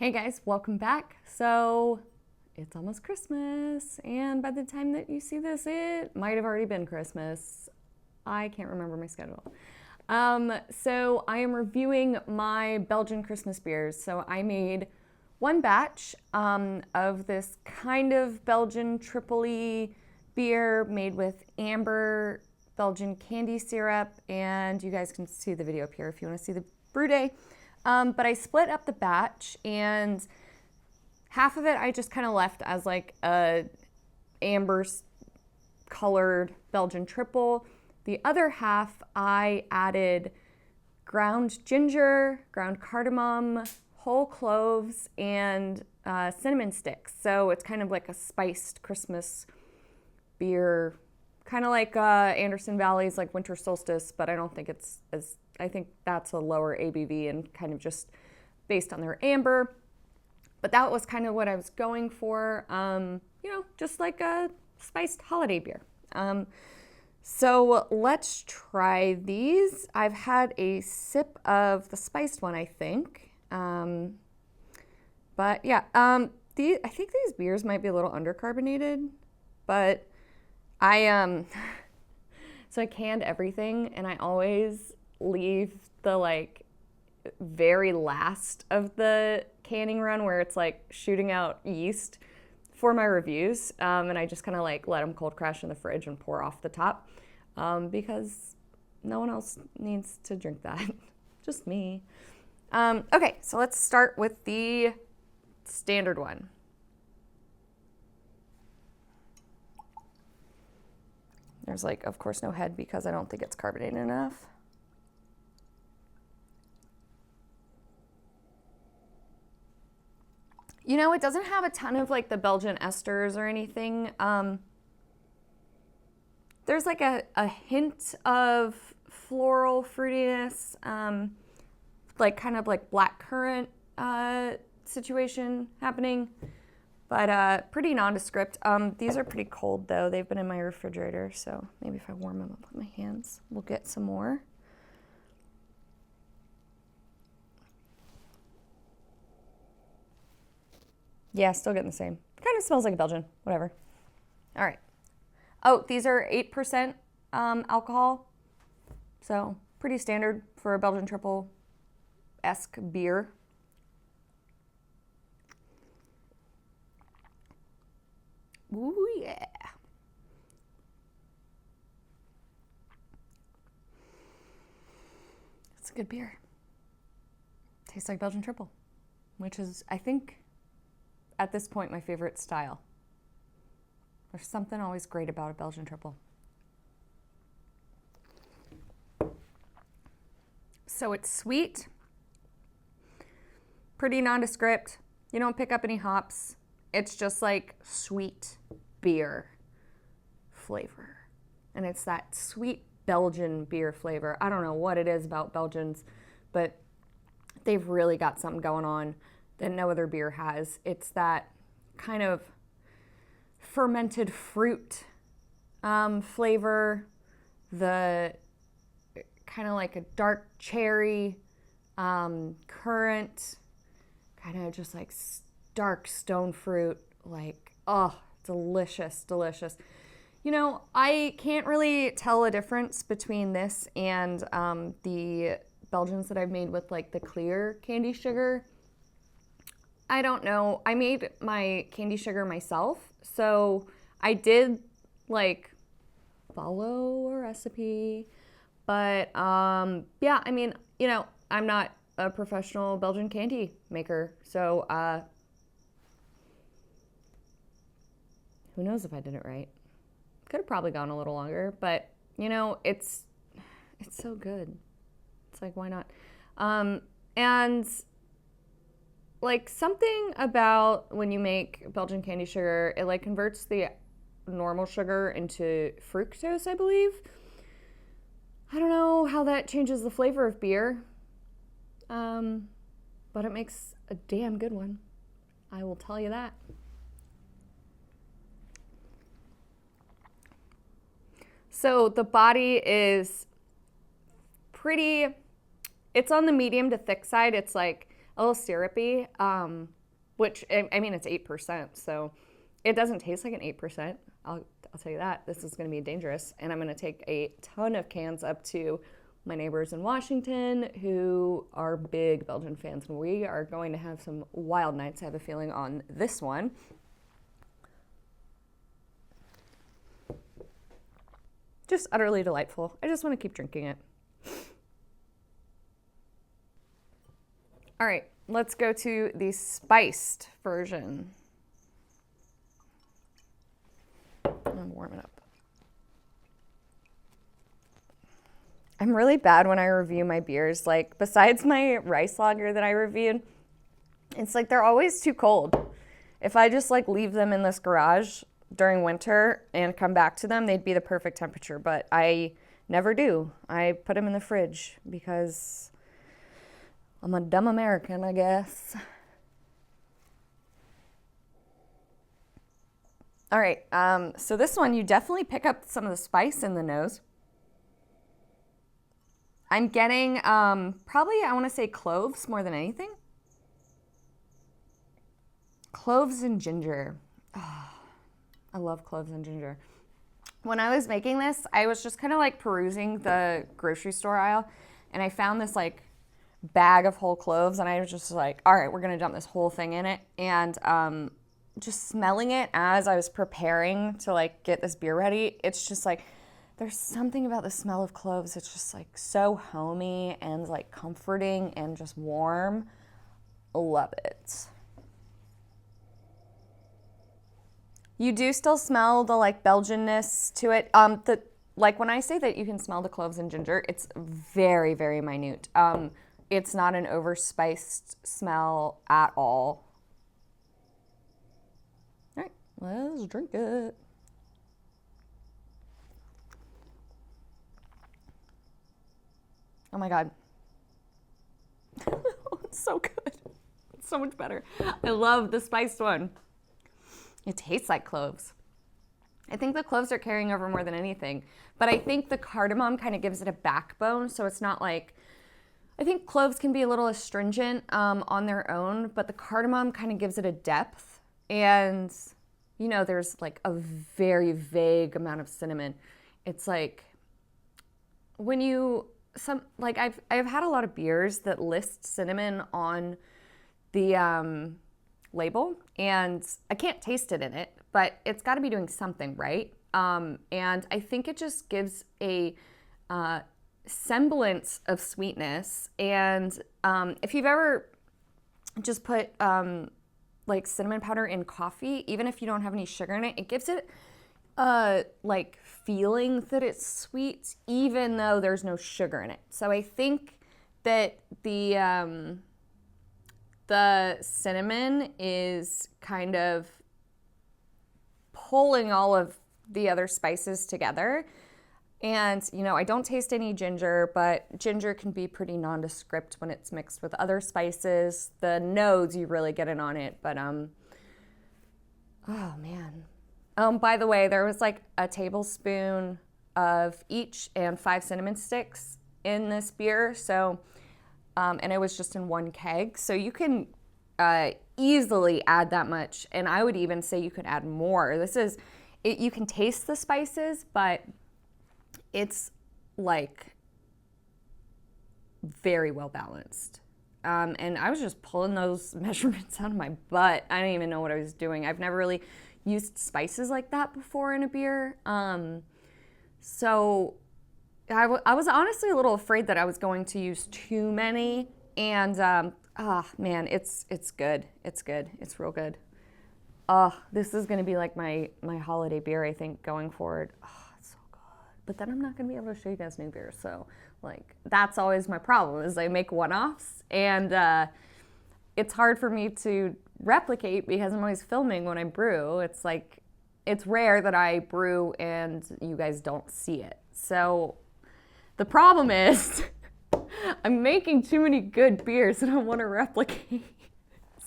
Hey guys, welcome back. So it's almost Christmas, and by the time that you see this, it might have already been Christmas. I can't remember my schedule. So I am reviewing my Belgian Christmas beers. So I made one batch of this kind of Belgian Tripel beer made with amber Belgian candy syrup, and you guys can see the video up here if you want to see the brew day. But I split up the batch, and half of it I just kind of left as like a amber colored Belgian Tripel. The other half I added ground ginger, ground cardamom, whole cloves, and cinnamon sticks. So it's kind of like a spiced Christmas beer, kind of like Anderson Valley's like winter solstice, but I don't think it's as, I think that's a lower ABV and kind of just based on their amber. But that was kind of what I was going for, just like a spiced holiday beer. So let's try these. I've had a sip of the spiced one, I think. But yeah, I think these beers might be a little undercarbonated, but so I canned everything, and I always leave the like very last of the canning run where it's like shooting out yeast for my reviews, and I just kind of like let them cold crash in the fridge and pour off the top, because no one else needs to drink that, just me. Okay, so let's start with the standard one. There's like, of course, no head because I don't think it's carbonated enough. You know, it doesn't have a ton of like the Belgian esters or anything. There's like a hint of floral fruitiness, like kind of like blackcurrant situation happening, but pretty nondescript. These are pretty cold though. They've been in my refrigerator, so maybe if I warm them up with my hands, we'll get some more. Yeah, still getting the same. Kind of smells like a Belgian, whatever. All right. Oh, these are 8% alcohol, so pretty standard for a Belgian Tripel-esque beer. Ooh, yeah. It's a good beer. Tastes like Belgian Tripel, which is, I think, at this point, my favorite style. There's something always great about a Belgian Tripel. So it's sweet, pretty nondescript. You don't pick up any hops. It's just like sweet beer flavor. And it's that sweet Belgian beer flavor. I don't know what it is about Belgians, but they've really got something going on that no other beer has. It's that kind of fermented fruit flavor, the kind of like a dark cherry, currant, kind of just like dark stone fruit, like, oh, delicious, delicious. You know, I can't really tell a difference between this and the Belgians that I've made with like the clear candy sugar. I don't know. I made my candy sugar myself, so I did like follow a recipe, but yeah, I mean, you know, I'm not a professional Belgian candy maker, so who knows if I did it right. Could have probably gone a little longer, but you know, it's so good. It's like, why not? And like something about when you make Belgian candy sugar, it like converts the normal sugar into fructose, I believe. I don't know how that changes the flavor of beer, but it makes a damn good one. I will tell you that. So the body is pretty, it's on the medium to thick side. It's like a little syrupy, which, I mean, it's 8%, so it doesn't taste like an 8%. I'll tell you that. This is going to be dangerous, and I'm going to take a ton of cans up to my neighbors in Washington who are big Belgian fans, and we are going to have some wild nights, I have a feeling, on this one. Just utterly delightful. I just want to keep drinking it. All right, let's go to the spiced version. I'm warming up. I'm really bad when I review my beers. Like, besides my rice lager that I reviewed, it's like they're always too cold. If I just like leave them in this garage during winter and come back to them, they'd be the perfect temperature, but I never do. I put them in the fridge because I'm a dumb American, I guess. All right, so this one, you definitely pick up some of the spice in the nose. I'm getting probably, I want to say cloves more than anything. Cloves and ginger. Oh, I love cloves and ginger. When I was making this, I was just kind of like perusing the grocery store aisle, and I found this like bag of whole cloves, and I was just like, all right, we're going to dump this whole thing in it. And just smelling it as I was preparing to like get this beer ready, it's just like, there's something about the smell of cloves. It's just like so homey and like comforting and just warm. Love it. You do still smell the like Belgianness to it. Like when I say that you can smell the cloves and ginger, it's very, very minute. It's not an overspiced smell at all. All right, let's drink it. Oh my God. It's so good. It's so much better. I love the spiced one. It tastes like cloves. I think the cloves are carrying over more than anything, but I think the cardamom kind of gives it a backbone, so it's not like, I think cloves can be a little astringent on their own, but the cardamom kind of gives it a depth, and you know, there's like a very vague amount of cinnamon. It's like when you, I've had a lot of beers that list cinnamon on the label, and I can't taste it in it, but it's got to be doing something right. And I think it just gives a semblance of sweetness. And if you've ever just put like cinnamon powder in coffee, even if you don't have any sugar in it, it gives it like feeling that it's sweet, even though there's no sugar in it. So I think that the cinnamon is kind of pulling all of the other spices together. And, you know, I don't taste any ginger, but ginger can be pretty nondescript when it's mixed with other spices. The nodes, you really get in on it, but, oh man. By the way, there was like a tablespoon of each and 5 cinnamon sticks in this beer. So, and it was just in one keg. So you can easily add that much. And I would even say you could add more. You can taste the spices, but it's like very well balanced. And I was just pulling those measurements out of my butt. I didn't even know what I was doing. I've never really used spices like that before in a beer. So I was honestly a little afraid that I was going to use too many. And man, it's good. It's good. It's real good. This is going to be like my holiday beer, I think, going forward. It's so good. But then I'm not going to be able to show you guys new beers. So, like, that's always my problem, is I make one-offs. And it's hard for me to replicate because I'm always filming when I brew. It's like, it's rare that I brew and you guys don't see it. So the problem is I'm making too many good beers and I want to replicate.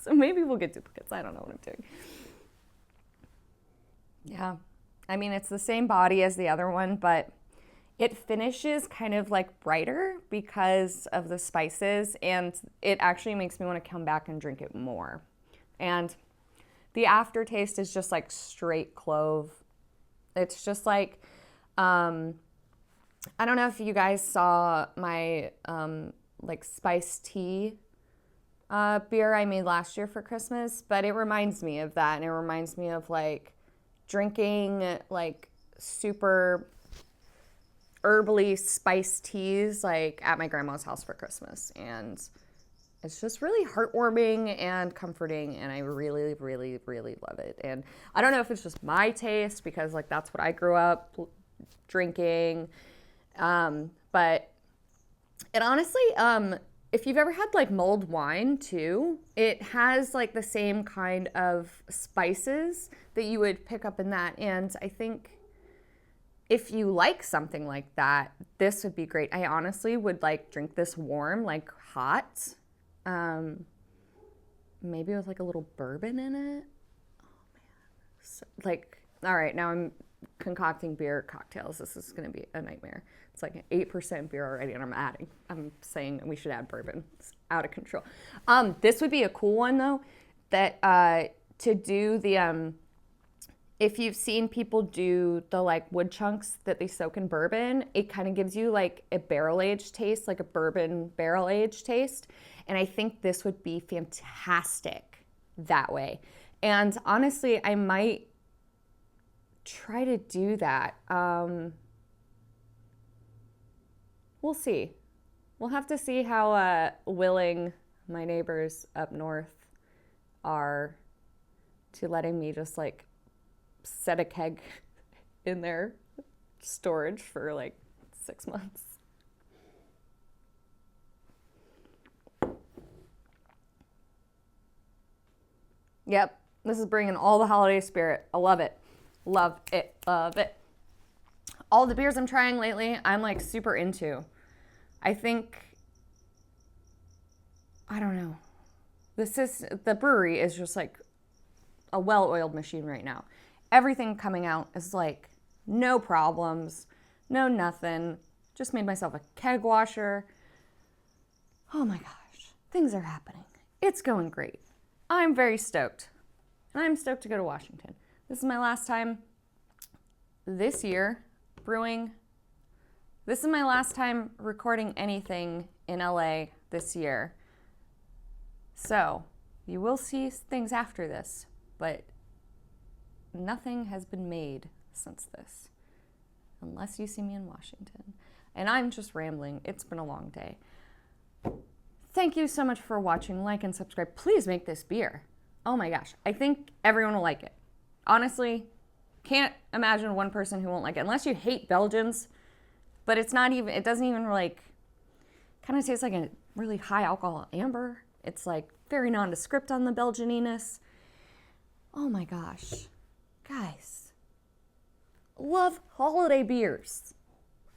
So maybe we'll get duplicates. I don't know what I'm doing. Yeah. I mean, it's the same body as the other one, but It finishes kind of like brighter because of the spices, and it actually makes me want to come back and drink it more. And the aftertaste is just like straight clove. It's just like, I don't know if you guys saw my like spiced tea beer I made last year for Christmas, but it reminds me of that, and it reminds me of like drinking like super herbally spiced teas like at my grandma's house for Christmas. And it's just really heartwarming and comforting, and I really, really, really love it. And I don't know if it's just my taste because like that's what I grew up drinking, but it honestly, if you've ever had like mulled wine too, it has like the same kind of spices that you would pick up in that. And I think if you like something like that, this would be great. I honestly would like drink this warm, like hot, maybe with like a little bourbon in it. Oh man. So, like, all right, now I'm concocting beer cocktails. This is going to be a nightmare. It's like an 8% beer already, and I'm saying we should add bourbon. It's out of control. This would be a cool one though, that to do the if you've seen people do the like wood chunks that they soak in bourbon, it kind of gives you like a barrel aged taste, like a bourbon barrel aged taste. And I think this would be fantastic that way. And honestly, I might try to do that. We'll see. We'll have to see how willing my neighbors up north are to letting me just like set a keg in their storage for like 6 months. Yep, this is bringing all the holiday spirit. I love it. Love it. Love it. All the beers I'm trying lately, I'm like super into. I think, I don't know. The brewery is just like a well-oiled machine right now. Everything coming out is like no problems, no nothing. Just made myself a keg washer. Oh my gosh, things are happening. It's going great. I'm very stoked. And I'm stoked to go to Washington. This is my last time this year brewing. This is my last time recording anything in LA this year. So you will see things after this, but nothing has been made since this, unless you see me in Washington. And I'm just rambling. It's been a long day. Thank you so much for watching. Like and subscribe. Please make this beer. Oh my gosh. I think everyone will like it. Honestly, can't imagine one person who won't like it, unless you hate Belgians. But it doesn't even like, kind of tastes like a really high alcohol amber. It's like very nondescript on the Belgianiness. Oh my gosh. Guys, love holiday beers.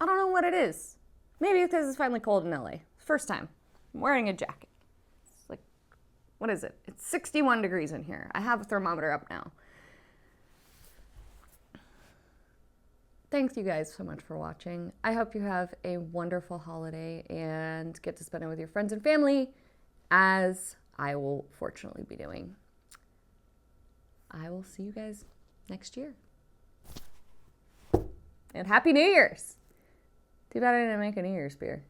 I don't know what it is. Maybe because it's finally cold in LA. First time. I'm wearing a jacket. It's like, what is it? It's 61 degrees in here. I have a thermometer up now. Thanks you guys so much for watching. I hope you have a wonderful holiday and get to spend it with your friends and family, as I will fortunately be doing. I will see you guys next year. And Happy New Year's! Too bad I didn't make a New Year's beer.